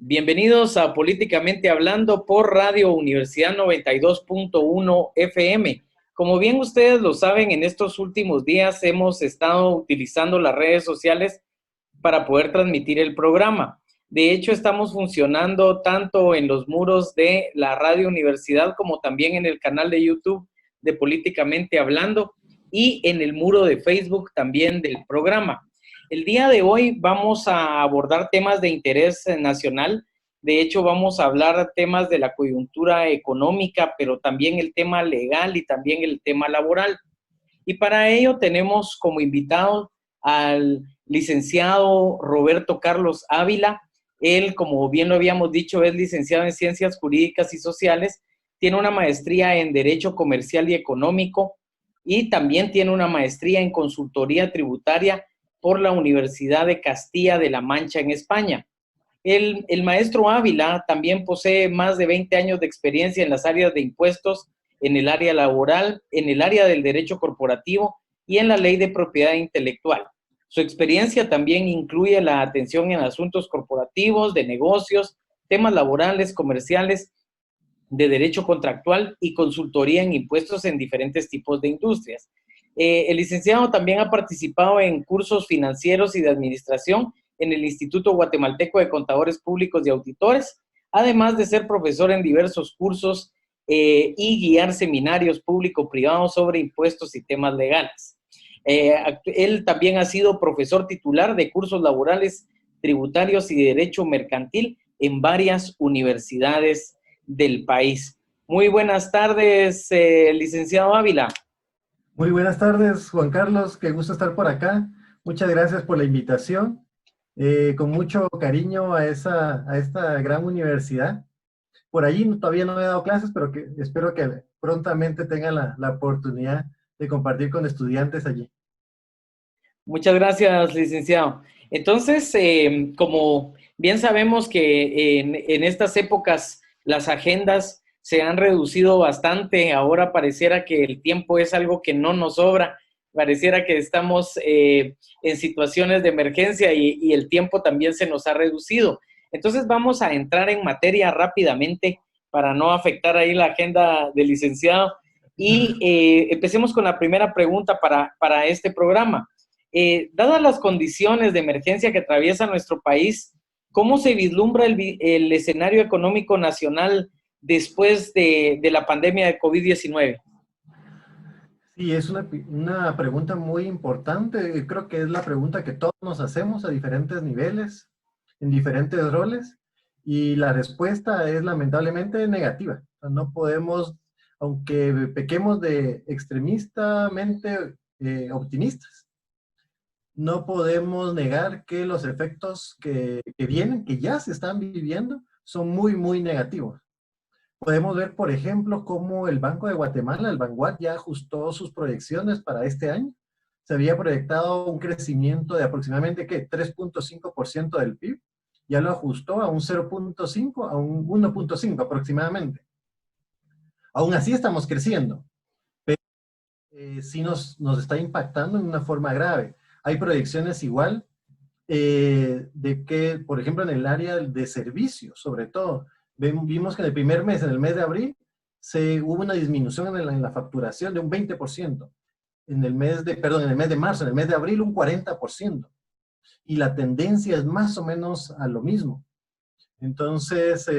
Bienvenidos a Políticamente Hablando por Radio Universidad 92.1 FM. Como bien ustedes lo saben, en estos últimos días hemos estado utilizando las redes sociales para poder transmitir el programa. De hecho, estamos funcionando tanto en los muros de la Radio Universidad como también en el canal de YouTube de Políticamente Hablando y en el muro de Facebook también del programa. El día de hoy vamos a abordar temas de interés nacional. De hecho, vamos a hablar temas de la coyuntura económica, pero también el tema legal y también el tema laboral. Y para ello tenemos como invitado al licenciado Roberto Carlos Ávila. Él, como bien lo habíamos dicho, es licenciado en Ciencias Jurídicas y Sociales, tiene una maestría en Derecho Comercial y Económico y también tiene una maestría en Consultoría Tributaria por la Universidad de Castilla de la Mancha en España. El maestro Ávila también posee más de 20 años de experiencia en las áreas de impuestos, en el área laboral, en el área del derecho corporativo y en la ley de propiedad intelectual. Su experiencia también incluye la atención en asuntos corporativos, de negocios, temas laborales, comerciales, de derecho contractual y consultoría en impuestos en diferentes tipos de industrias. El licenciado también ha participado en cursos financieros y de administración en el Instituto Guatemalteco de Contadores Públicos y Auditores, además de ser profesor en diversos cursos y guiar seminarios público-privados sobre impuestos y temas legales. Él también ha sido profesor titular de cursos laborales, tributarios y de derecho mercantil en varias universidades del país. Muy buenas tardes, licenciado Ávila. Muy buenas tardes, Juan Carlos, qué gusto estar por acá. Muchas gracias por la invitación. Con mucho cariño a esta gran universidad. Por allí todavía no he dado clases, pero espero que prontamente tenga la oportunidad de compartir con estudiantes allí. Muchas gracias, licenciado. Entonces, como bien sabemos que en estas épocas las agendas se han reducido bastante, ahora pareciera que el tiempo es algo que no nos sobra, pareciera que estamos en situaciones de emergencia y el tiempo también se nos ha reducido. Entonces vamos a entrar en materia rápidamente para no afectar ahí la agenda del licenciado y empecemos con la primera pregunta para este programa. Dadas las condiciones de emergencia que atraviesa nuestro país, ¿cómo se vislumbra el escenario económico nacional después de la pandemia de COVID-19? Sí, es una pregunta muy importante. Creo que es la pregunta que todos nos hacemos a diferentes niveles, en diferentes roles, y la respuesta es lamentablemente negativa. O sea, no podemos, aunque pequemos de extremistamente optimistas, no podemos negar que los efectos que vienen, que ya se están viviendo, son muy, muy negativos. Podemos ver, por ejemplo, cómo el Banco de Guatemala, el Banguat, ya ajustó sus proyecciones para este año. Se había proyectado un crecimiento de aproximadamente, ¿qué?, 3.5% del PIB. Ya lo ajustó a un 0.5, a un 1.5 aproximadamente. Aún así estamos creciendo, pero sí nos está impactando en una forma grave. Hay proyecciones igual de que, por ejemplo, en el área de servicios, sobre todo, vimos que en el primer mes, en el mes de abril, hubo una disminución en la facturación de un 20%. En el mes de marzo, en el mes de abril, un 40%. Y la tendencia es más o menos a lo mismo. Entonces,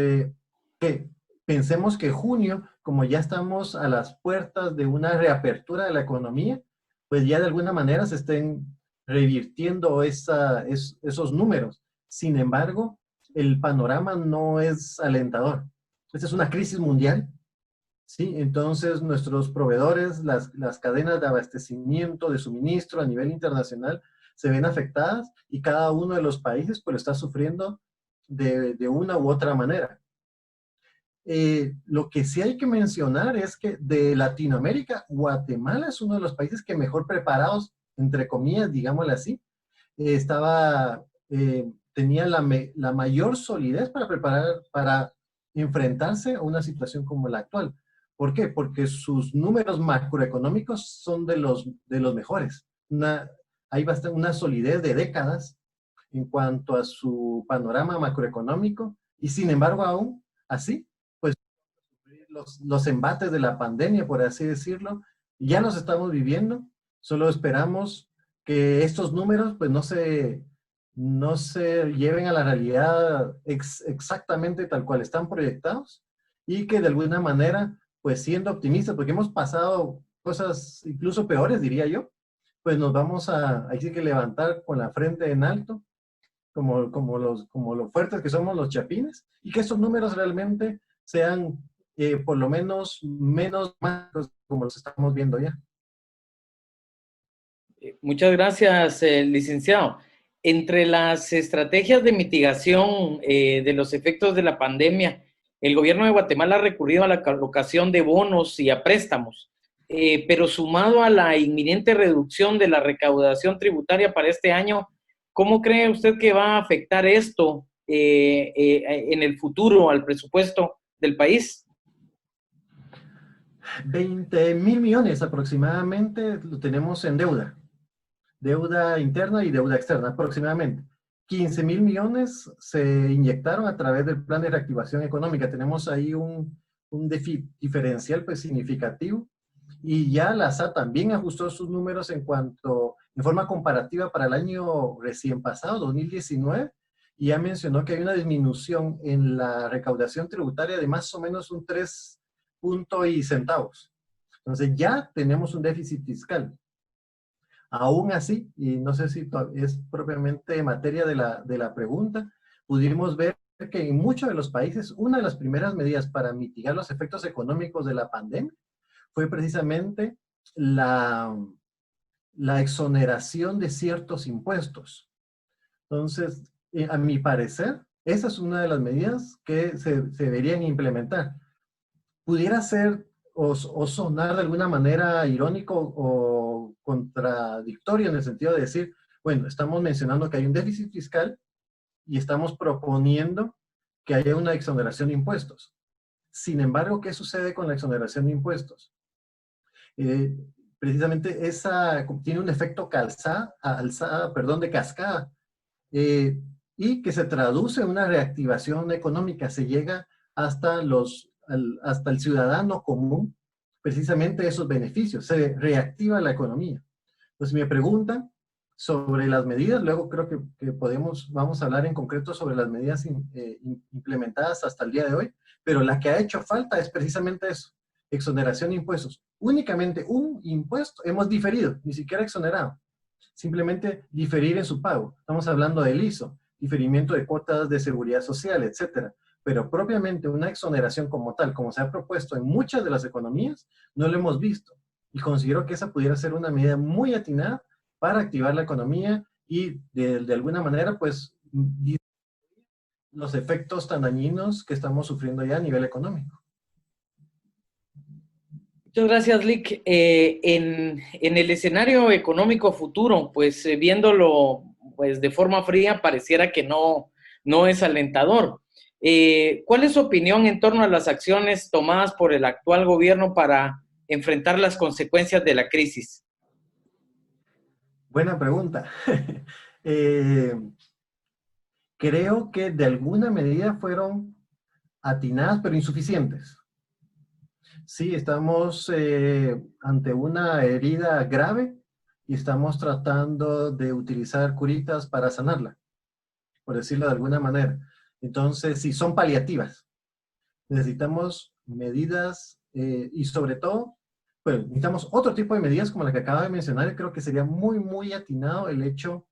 pensemos que junio, como ya estamos a las puertas de una reapertura de la economía, pues ya de alguna manera se estén revirtiendo esos números. Sin embargo, el panorama no es alentador. Esta es una crisis mundial, ¿sí? Entonces, nuestros proveedores, las cadenas de abastecimiento, de suministro a nivel internacional, se ven afectadas y cada uno de los países pues está sufriendo de una u otra manera. Lo que sí hay que mencionar es que de Latinoamérica, Guatemala es uno de los países que mejor preparados, entre comillas, digámosle así, tenía la mayor solidez para enfrentarse a una situación como la actual. ¿Por qué? Porque sus números macroeconómicos son de los mejores. Hay una solidez de décadas en cuanto a su panorama macroeconómico Y sin embargo, aún así, pues los embates de la pandemia, por así decirlo, ya los estamos viviendo. Solo esperamos que estos números pues no se lleven a la realidad exactamente tal cual están proyectados y que de alguna manera, pues siendo optimistas, porque hemos pasado cosas incluso peores, diría yo, pues nos vamos a, hay que levantar con la frente en alto, como lo fuertes que somos los chapines, y que estos números realmente sean por lo menos menos malos como los estamos viendo ya. Muchas gracias, licenciado. Entre las estrategias de mitigación de los efectos de la pandemia, el gobierno de Guatemala ha recurrido a la colocación de bonos y a préstamos, pero sumado a la inminente reducción de la recaudación tributaria para este año, ¿cómo cree usted que va a afectar esto en el futuro al presupuesto del país? 20.000 millones aproximadamente lo tenemos en deuda interna y deuda externa aproximadamente. 15.000 millones se inyectaron a través del plan de reactivación económica. Tenemos ahí un diferencial pues significativo, y ya la SAT también ajustó sus números en forma comparativa para el año recién pasado, 2019, y ya mencionó que hay una disminución en la recaudación tributaria de más o menos un 3 puntos y centavos. Entonces ya tenemos un déficit fiscal. Aún así, y no sé si es propiamente materia de la pregunta, pudimos ver que en muchos de los países una de las primeras medidas para mitigar los efectos económicos de la pandemia fue precisamente la exoneración de ciertos impuestos. Entonces, a mi parecer, esa es una de las medidas que se deberían implementar. Pudiera ser o sonar de alguna manera irónico o contradictorio en el sentido de decir, bueno, estamos mencionando que hay un déficit fiscal y estamos proponiendo que haya una exoneración de impuestos. Sin embargo, ¿qué sucede con la exoneración de impuestos? Eh, Precisamente esa tiene un efecto de cascada, eh, y que se traduce en una reactivación económica, se llega hasta el ciudadano común, precisamente esos beneficios, se reactiva la economía. Entonces, mi pregunta sobre las medidas, luego creo que vamos a hablar en concreto sobre las medidas implementadas hasta el día de hoy, pero la que ha hecho falta es precisamente eso, exoneración de impuestos. Únicamente un impuesto hemos diferido, ni siquiera exonerado, simplemente diferir en su pago. Estamos hablando del ISO, diferimiento de cuotas de seguridad social, etcétera. Pero propiamente una exoneración como tal, como se ha propuesto en muchas de las economías, no lo hemos visto. Y considero que esa pudiera ser una medida muy atinada para activar la economía y de alguna manera, pues, los efectos tan dañinos que estamos sufriendo ya a nivel económico. Muchas gracias, Lick. En el escenario económico futuro, pues viéndolo pues, de forma fría, pareciera que no es alentador. ¿Cuál es su opinión en torno a las acciones tomadas por el actual gobierno para enfrentar las consecuencias de la crisis? Buena pregunta. Creo que de alguna medida fueron atinadas, pero insuficientes. Sí, estamos ante una herida grave y estamos tratando de utilizar curitas para sanarla, por decirlo de alguna manera. Entonces, sí, son paliativas. Necesitamos medidas y sobre todo, pues necesitamos otro tipo de medidas como la que acaba de mencionar, y creo que sería muy, muy atinado el hecho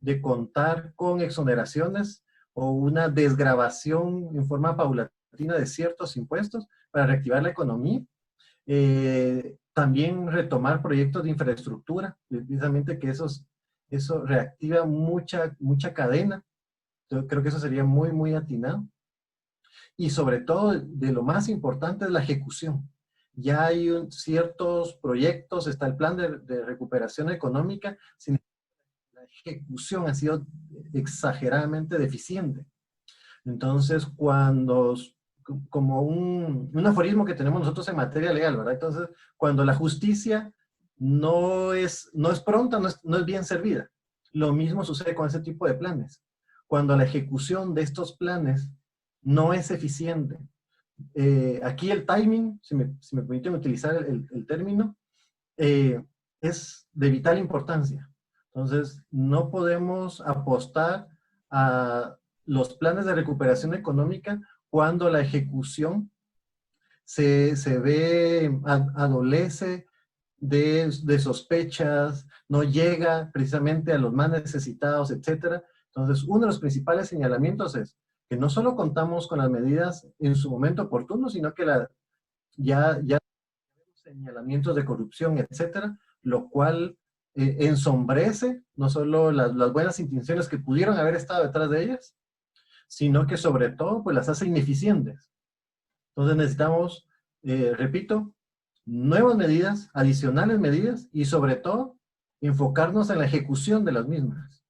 de contar con exoneraciones o una desgravación en forma paulatina de ciertos impuestos para reactivar la economía. También retomar proyectos de infraestructura, precisamente que eso reactiva mucha cadena. Yo creo que eso sería muy, muy atinado. Y sobre todo, de lo más importante es la ejecución. Ya hay ciertos proyectos, está el plan de recuperación económica, sin la ejecución ha sido exageradamente deficiente. Entonces, como un aforismo que tenemos nosotros en materia legal, ¿verdad? Entonces, cuando la justicia no es pronta, no es bien servida. Lo mismo sucede con ese tipo de planes. Cuando la ejecución de estos planes no es eficiente. Aquí el timing, si me permiten utilizar el término, es de vital importancia. Entonces, no podemos apostar a los planes de recuperación económica cuando la ejecución se ve, adolece de sospechas, no llega precisamente a los más necesitados, etcétera. Entonces, uno de los principales señalamientos es que no solo contamos con las medidas en su momento oportuno, sino que ya señalamientos de corrupción, etcétera, lo cual ensombrece no solo las buenas intenciones que pudieron haber estado detrás de ellas, sino que sobre todo pues las hace ineficientes. Entonces necesitamos, repito, nuevas medidas, adicionales medidas y sobre todo enfocarnos en la ejecución de las mismas.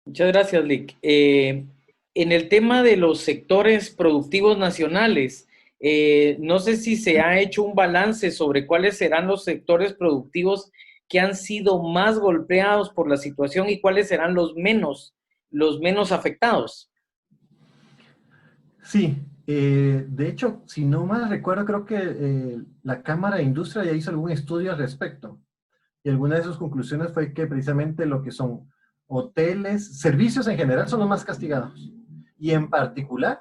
Muchas gracias, Lick. En el tema de los sectores productivos nacionales, no sé si se ha hecho un balance sobre cuáles serán los sectores productivos que han sido más golpeados por la situación y cuáles serán los menos afectados. Sí, de hecho, si no mal recuerdo, creo que la Cámara de Industria ya hizo algún estudio al respecto. Y alguna de sus conclusiones fue que precisamente lo que son hoteles, servicios en general son los más castigados. Y en particular,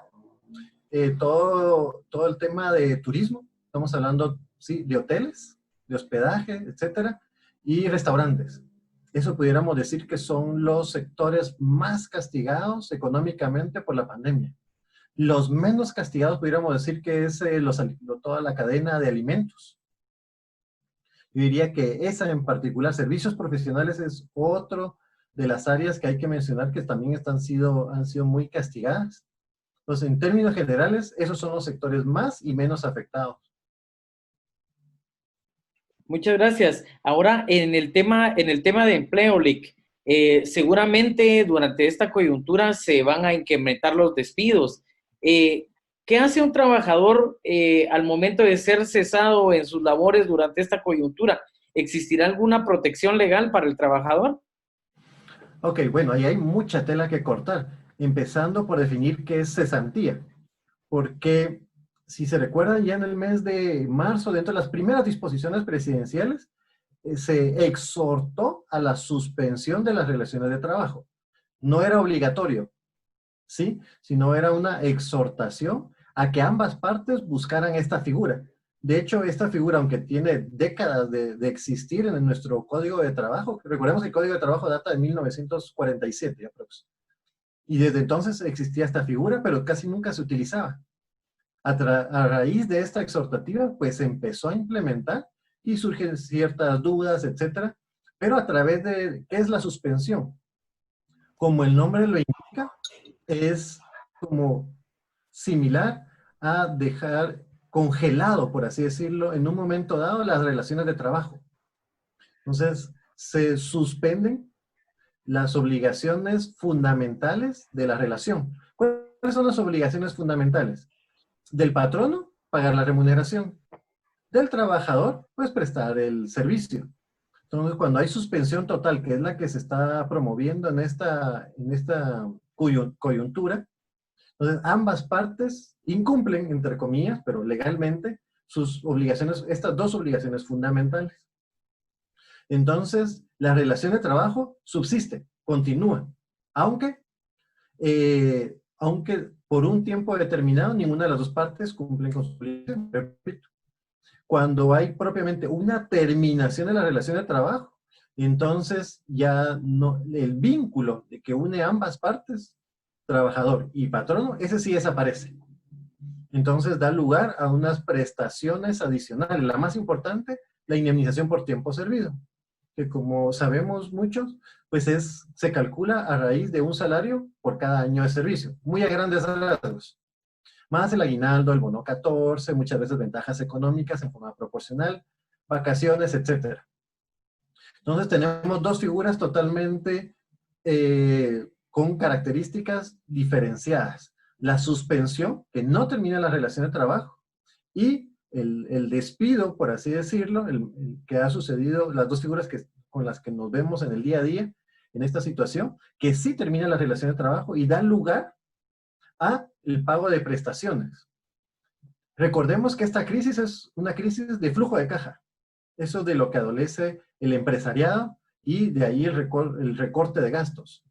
todo el tema de turismo, estamos hablando, sí, de hoteles, de hospedaje, etcétera, y restaurantes. Eso pudiéramos decir que son los sectores más castigados económicamente por la pandemia. Los menos castigados pudiéramos decir que es toda la cadena de alimentos. Yo diría que esa en particular, servicios profesionales, es otro de las áreas que hay que mencionar que también han sido muy castigadas. Entonces, en términos generales, esos son los sectores más y menos afectados. Muchas gracias. Ahora, en el tema de empleo, Lick, seguramente durante esta coyuntura se van a incrementar los despidos. ¿Qué hace un trabajador al momento de ser cesado en sus labores durante esta coyuntura? ¿Existirá alguna protección legal para el trabajador? Ok, bueno, ahí hay mucha tela que cortar, empezando por definir qué es cesantía, porque si se recuerdan ya en el mes de marzo, dentro de las primeras disposiciones presidenciales, se exhortó a la suspensión de las relaciones de trabajo. No era obligatorio, ¿sí? Sino era una exhortación a que ambas partes buscaran esta figura. De hecho, esta figura, aunque tiene décadas de existir en nuestro Código de Trabajo, recordemos que el Código de Trabajo data de 1947, aproximadamente. Y desde entonces existía esta figura, pero casi nunca se utilizaba. A raíz de esta exhortativa, pues se empezó a implementar y surgen ciertas dudas, etcétera. Pero a través de, ¿qué es la suspensión? Como el nombre lo indica, es como similar a dejar congelado, por así decirlo, en un momento dado las relaciones de trabajo. Entonces, se suspenden las obligaciones fundamentales de la relación. ¿Cuáles son las obligaciones fundamentales? Del patrono, pagar la remuneración. Del trabajador, pues prestar el servicio. Entonces, cuando hay suspensión total, que es la que se está promoviendo en esta coyuntura, entonces ambas partes incumplen, entre comillas, pero legalmente, sus obligaciones, estas dos obligaciones fundamentales. Entonces, la relación de trabajo subsiste, continúa, aunque por un tiempo determinado ninguna de las dos partes cumplen con su obligación. Repito, cuando hay propiamente una terminación de la relación de trabajo, entonces ya no, el vínculo de que une ambas partes, trabajador y patrono, ese sí desaparece. Entonces da lugar a unas prestaciones adicionales. La más importante, la indemnización por tiempo servido, que como sabemos muchos, pues se calcula a raíz de un salario por cada año de servicio, muy a grandes rasgos. Más el aguinaldo, el bono 14, muchas veces ventajas económicas en forma proporcional, vacaciones, etcétera. Entonces tenemos dos figuras totalmente con características diferenciadas. La suspensión, que no termina la relación de trabajo, y el despido, por así decirlo, el que ha sucedido, las dos figuras con las que nos vemos en el día a día, en esta situación, que sí termina la relación de trabajo y da lugar a el pago de prestaciones. Recordemos que esta crisis es una crisis de flujo de caja. Eso es de lo que adolece el empresariado y de ahí el recorte de gastos.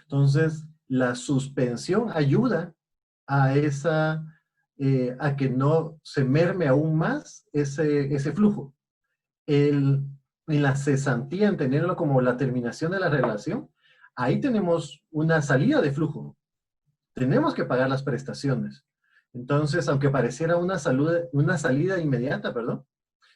Entonces, la suspensión ayuda a a que no se merme aún más ese flujo. En la cesantía, entenderlo como la terminación de la relación, ahí tenemos una salida de flujo. Tenemos que pagar las prestaciones. Entonces, aunque pareciera una salida inmediata, perdón,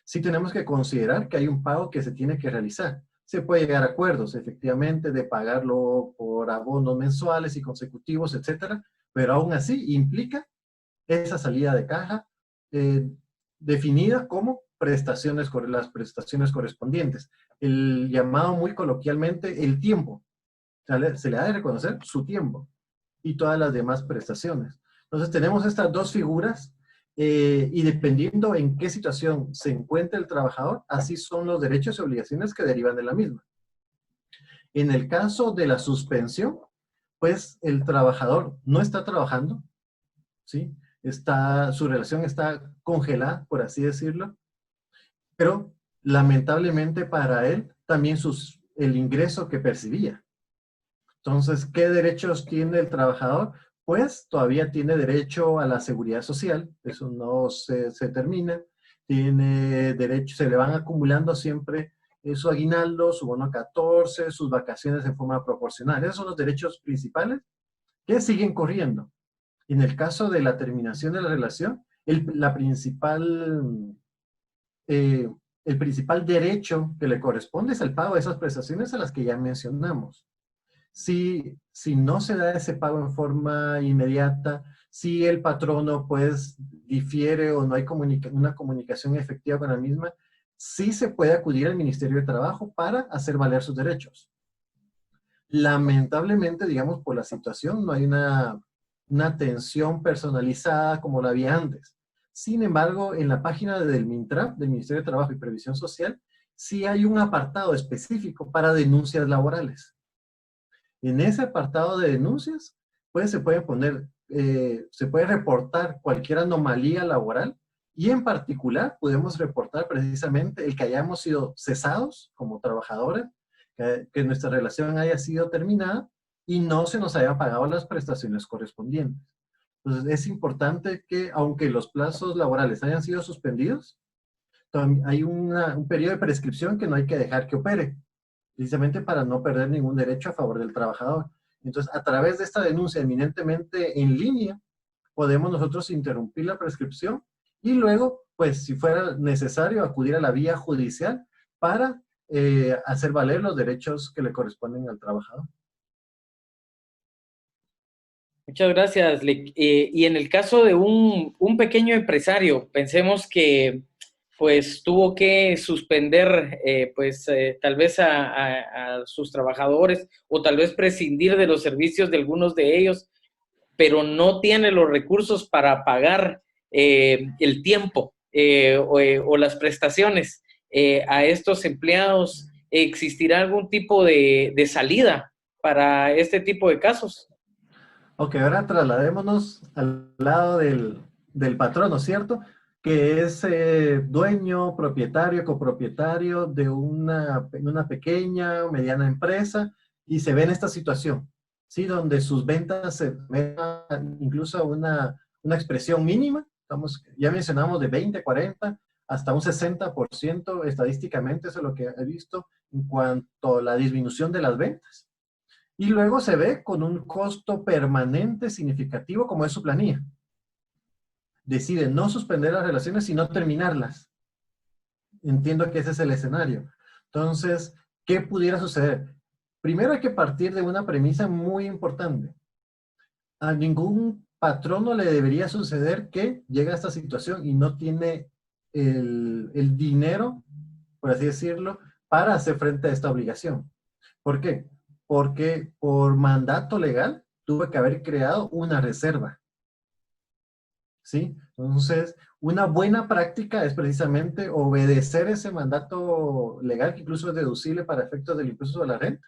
sí tenemos que considerar que hay un pago que se tiene que realizar. Se puede llegar a acuerdos, efectivamente, de pagarlo por abonos mensuales y consecutivos, etcétera, pero aún así implica esa salida de caja eh, definida como las prestaciones correspondientes. El llamado muy coloquialmente el tiempo. Se le ha de reconocer su tiempo y todas las demás prestaciones. Entonces tenemos estas dos figuras y dependiendo en qué situación se encuentra el trabajador, así son los derechos y obligaciones que derivan de la misma. En el caso de la suspensión, pues el trabajador no está trabajando, ¿sí? Su relación está congelada, por así decirlo, pero lamentablemente para él también el ingreso que percibía. Entonces, ¿qué derechos tiene el trabajador? Pues todavía tiene derecho a la seguridad social, eso no se termina, tiene derecho, se le van acumulando siempre su aguinaldo, su bono 14, sus vacaciones en forma proporcional. Esos son los derechos principales que siguen corriendo. En el caso de la terminación de la relación, eh, el principal derecho que le corresponde es el pago de esas prestaciones a las que ya mencionamos. Si no se da ese pago en forma inmediata, si el patrono pues difiere o no hay una comunicación efectiva con la misma, sí se puede acudir al Ministerio de Trabajo para hacer valer sus derechos. Lamentablemente, digamos, por la situación, no hay una atención personalizada como la había antes. Sin embargo, en la página del MINTRAP, del Ministerio de Trabajo y Previsión Social, sí hay un apartado específico para denuncias laborales. En ese apartado de denuncias, pues se puede reportar cualquier anomalía laboral y en particular podemos reportar precisamente el que hayamos sido cesados como trabajadores, que nuestra relación haya sido terminada y no se nos haya pagado las prestaciones correspondientes. Entonces es importante que aunque los plazos laborales hayan sido suspendidos, hay un periodo de prescripción que no hay que dejar que opere precisamente para no perder ningún derecho a favor del trabajador. Entonces, a través de esta denuncia eminentemente en línea, podemos nosotros interrumpir la prescripción y luego, pues, si fuera necesario, acudir a la vía judicial para hacer valer los derechos que le corresponden al trabajador. Muchas gracias. Y en el caso de un pequeño empresario, pensemos que pues tuvo que suspender tal vez a sus trabajadores o tal vez prescindir de los servicios de algunos de ellos, pero no tiene los recursos para pagar el tiempo o las prestaciones a estos empleados. ¿Existirá algún tipo de salida para este tipo de casos? Ok, ahora trasladémonos al lado del patrono, ¿cierto? Que es dueño, propietario, copropietario de una pequeña o mediana empresa y se ve en esta situación, ¿sí? Donde sus ventas se ven incluso una expresión mínima, ya mencionamos de 20, 40, hasta un 60% estadísticamente, eso es lo que he visto en cuanto a la disminución de las ventas. Y luego se ve con un costo permanente significativo como es su planilla. Decide no suspender las relaciones, sino terminarlas. Entiendo que ese es el escenario. Entonces, ¿qué pudiera suceder? Primero hay que partir de una premisa muy importante. A ningún patrono le debería suceder que llega a esta situación y no tiene el dinero, por así decirlo, para hacer frente a esta obligación. ¿Por qué? Porque por mandato legal tuve que haber creado una reserva. ¿Sí? Entonces, una buena práctica es precisamente obedecer ese mandato legal que incluso es deducible para efectos del impuesto sobre la renta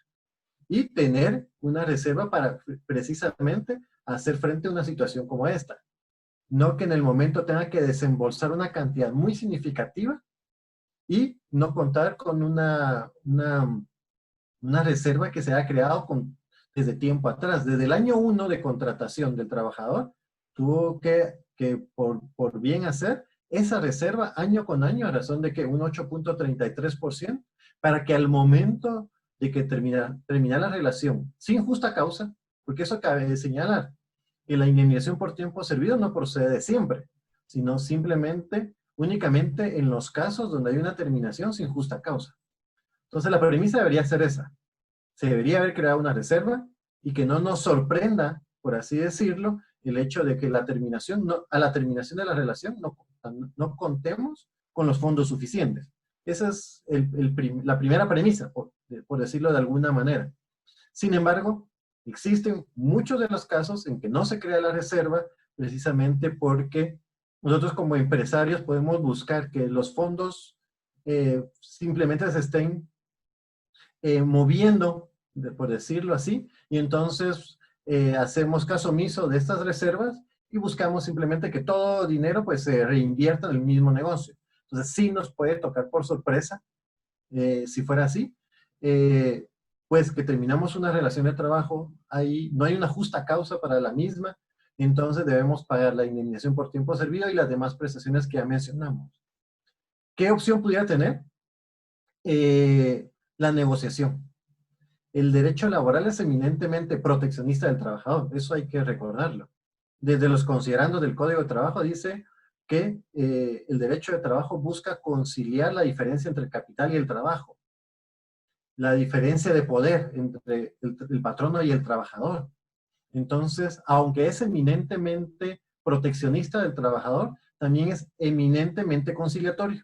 y tener una reserva para precisamente hacer frente a una situación como esta. No que en el momento tenga que desembolsar una cantidad muy significativa y no contar con una reserva que se ha creado desde tiempo atrás. Desde el año 1 de contratación del trabajador, tuvo que por bien hacer, esa reserva año con año, a razón de que un 8.33%, para que al momento de que termina la relación sin justa causa, porque eso cabe de señalar, que la indemnización por tiempo servido no procede siempre, sino simplemente, únicamente en los casos donde hay una terminación sin justa causa. Entonces la premisa debería ser esa. Se debería haber creado una reserva y que no nos sorprenda, por así decirlo, el hecho de que a la terminación de la relación no contemos con los fondos suficientes. Esa es la primera premisa, por decirlo de alguna manera. Sin embargo, existen muchos de los casos en que no se crea la reserva precisamente porque nosotros como empresarios podemos buscar que los fondos simplemente se estén moviendo, por decirlo así, y entonces hacemos caso omiso de estas reservas y buscamos simplemente que todo dinero pues se reinvierta en el mismo negocio. Entonces sí nos puede tocar por sorpresa, si fuera así, pues que terminamos una relación de trabajo, no hay una justa causa para la misma, entonces debemos pagar la indemnización por tiempo servido y las demás prestaciones que ya mencionamos. ¿Qué opción pudiera tener? La negociación. El derecho laboral es eminentemente proteccionista del trabajador, eso hay que recordarlo. Desde los considerandos del Código de Trabajo dice que el derecho de trabajo busca conciliar la diferencia entre el capital y el trabajo, la diferencia de poder entre el patrono y el trabajador. Entonces, aunque es eminentemente proteccionista del trabajador, también es eminentemente conciliatorio,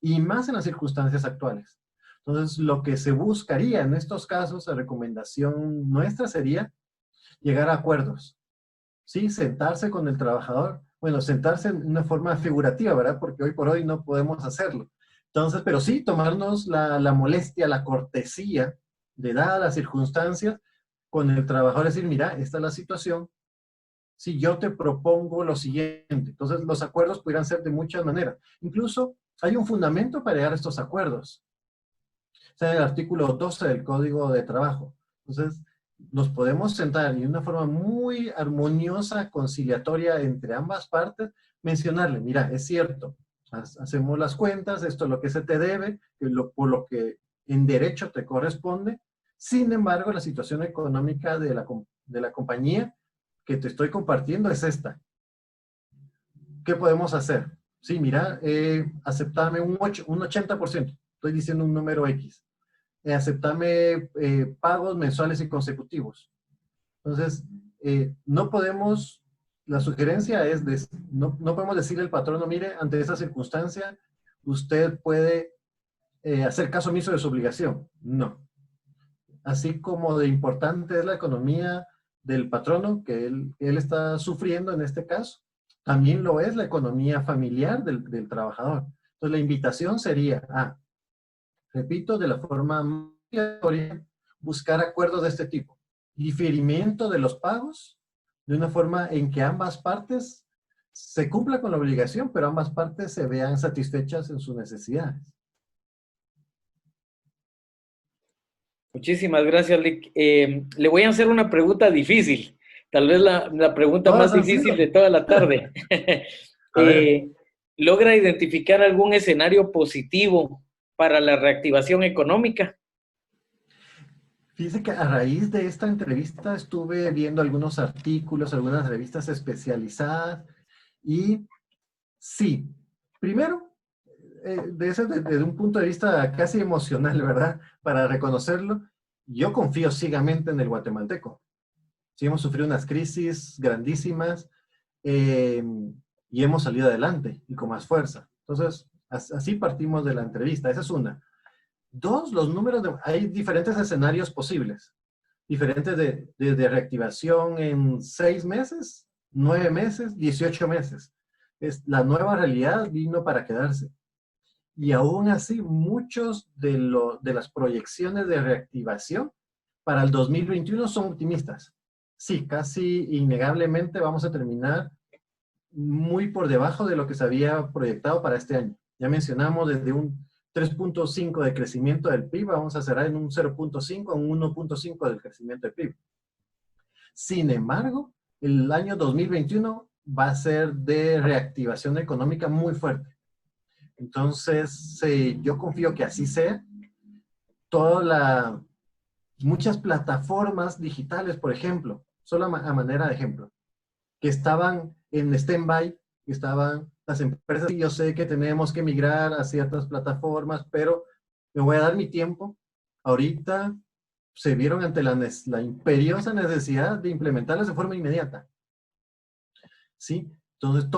y más en las circunstancias actuales. Entonces, lo que se buscaría en estos casos, la recomendación nuestra sería llegar a acuerdos, ¿sí? Sentarse con el trabajador, bueno, sentarse en una forma figurativa, ¿verdad? Porque hoy por hoy no podemos hacerlo. Entonces, pero sí, tomarnos la molestia, la cortesía de, dadas las circunstancias, con el trabajador decir, mira, esta es la situación, si yo te propongo lo siguiente. Entonces, los acuerdos pudieran ser de muchas maneras. Incluso hay un fundamento para llegar a estos acuerdos. Está en el artículo 12 del Código de Trabajo. Entonces, nos podemos sentar y de una forma muy armoniosa, conciliatoria entre ambas partes, mencionarle, mira, es cierto, hacemos las cuentas, esto es lo que se te debe, por lo que en derecho te corresponde. Sin embargo, la situación económica de la compañía que te estoy compartiendo es esta. ¿Qué podemos hacer? Sí, mira, aceptame un 80%, estoy diciendo un número X. Aceptame pagos mensuales y consecutivos. Entonces, no podemos, la sugerencia es, no podemos decirle al patrono, mire, ante esa circunstancia, usted puede hacer caso omiso de su obligación. No. Así como de importante es la economía del patrono, que él está sufriendo en este caso, también lo es la economía familiar del trabajador. Entonces, la invitación sería repito, de la forma más obligatoria, buscar acuerdos de este tipo. Diferimiento de los pagos, de una forma en que ambas partes se cumpla con la obligación, pero ambas partes se vean satisfechas en sus necesidades. Muchísimas gracias, Lick. Le voy a hacer una pregunta difícil, tal vez la pregunta Todas más han difícil sido. de toda la tarde. A ver. ¿Logra identificar algún escenario positivo para la reactivación económica? Fíjese que a raíz de esta entrevista estuve viendo algunos artículos, algunas revistas especializadas y sí, primero, desde un punto de vista casi emocional, ¿verdad? Para reconocerlo, yo confío ciegamente en el guatemalteco. Sí, hemos sufrido unas crisis grandísimas eh, y hemos salido adelante y con más fuerza. Entonces, así partimos de la entrevista. Esa es una. Dos, los números, hay diferentes escenarios posibles, diferentes de reactivación en 6 meses, 9 meses, 18 meses. La nueva realidad vino para quedarse. Y aún así, muchos de las proyecciones de reactivación para el 2021 son optimistas. Sí, casi innegablemente vamos a terminar muy por debajo de lo que se había proyectado para este año. Ya mencionamos desde un 3.5 de crecimiento del PIB, vamos a cerrar en un 0.5 a un 1.5 del crecimiento del PIB. Sin embargo, el año 2021 va a ser de reactivación económica muy fuerte. Entonces, yo confío que así sea. Muchas plataformas digitales, por ejemplo, solo a manera de ejemplo, que estaban en stand-by, que estaban las empresas, y yo sé que tenemos que migrar a ciertas plataformas, pero me voy a dar mi tiempo. Ahorita se vieron ante la imperiosa necesidad de implementarlas de forma inmediata. ¿Sí? Entonces,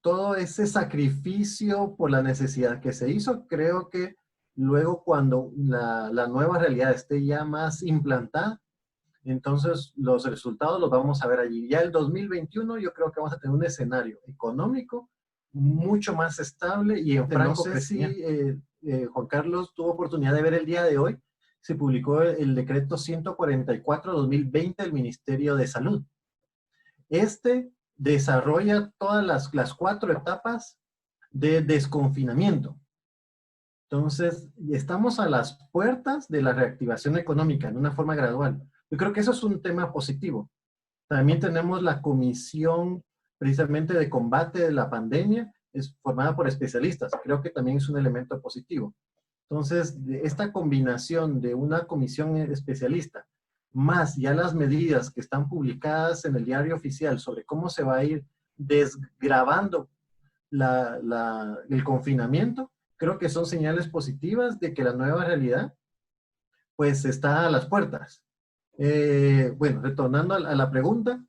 todo ese sacrificio por la necesidad que se hizo, creo que luego cuando la nueva realidad esté ya más implantada, entonces los resultados los vamos a ver allí. Ya el 2021 yo creo que vamos a tener un escenario económico mucho más estable y en franco crecimiento. Juan Carlos tuvo oportunidad de ver el día de hoy, se publicó el decreto 144-2020 del Ministerio de Salud. Este desarrolla todas las 4 etapas de desconfinamiento. Entonces, estamos a las puertas de la reactivación económica en una forma gradual. Yo creo que eso es un tema positivo. También tenemos la comisión precisamente de combate de la pandemia, es formada por especialistas. Creo que también es un elemento positivo. Entonces, esta combinación de una comisión especialista, más ya las medidas que están publicadas en el diario oficial sobre cómo se va a ir desgravando el confinamiento, creo que son señales positivas de que la nueva realidad pues está a las puertas. Bueno, retornando a la pregunta.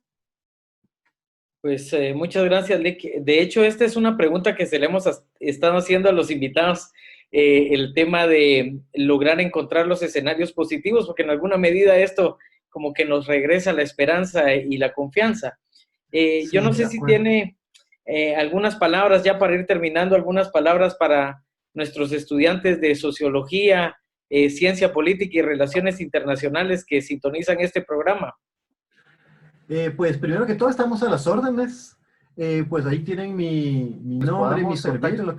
Pues muchas gracias, Lick. De hecho, esta es una pregunta que se le hemos estado haciendo a los invitados, el tema de lograr encontrar los escenarios positivos, porque en alguna medida esto como que nos regresa la esperanza y la confianza. Sí, yo no sé si tiene algunas palabras, ya para ir terminando, algunas palabras para nuestros estudiantes de sociología, ciencia política y relaciones internacionales que sintonizan este programa. Pues primero que todo estamos a las órdenes, pues ahí tienen mi nombre, mi contacto,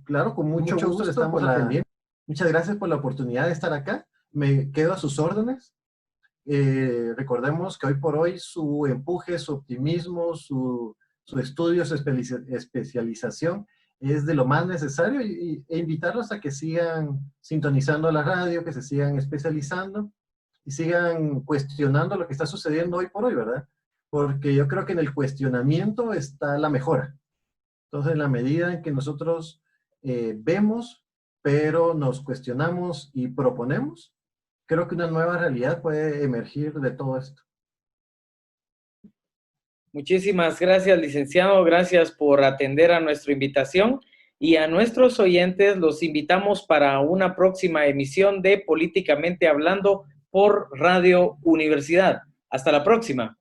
claro, con mucho gusto le estamos atendiendo. Muchas gracias por la oportunidad de estar acá, me quedo a sus órdenes. Recordemos que hoy por hoy su empuje, su optimismo, su estudio, su especialización es de lo más necesario e invitarlos a que sigan sintonizando la radio, que se sigan especializando y sigan cuestionando lo que está sucediendo hoy por hoy, ¿verdad? Porque yo creo que en el cuestionamiento está la mejora. Entonces, en la medida en que nosotros vemos, pero nos cuestionamos y proponemos, creo que una nueva realidad puede emergir de todo esto. Muchísimas gracias, licenciado. Gracias por atender a nuestra invitación. Y a nuestros oyentes los invitamos para una próxima emisión de Políticamente Hablando por Radio Universidad. Hasta la próxima.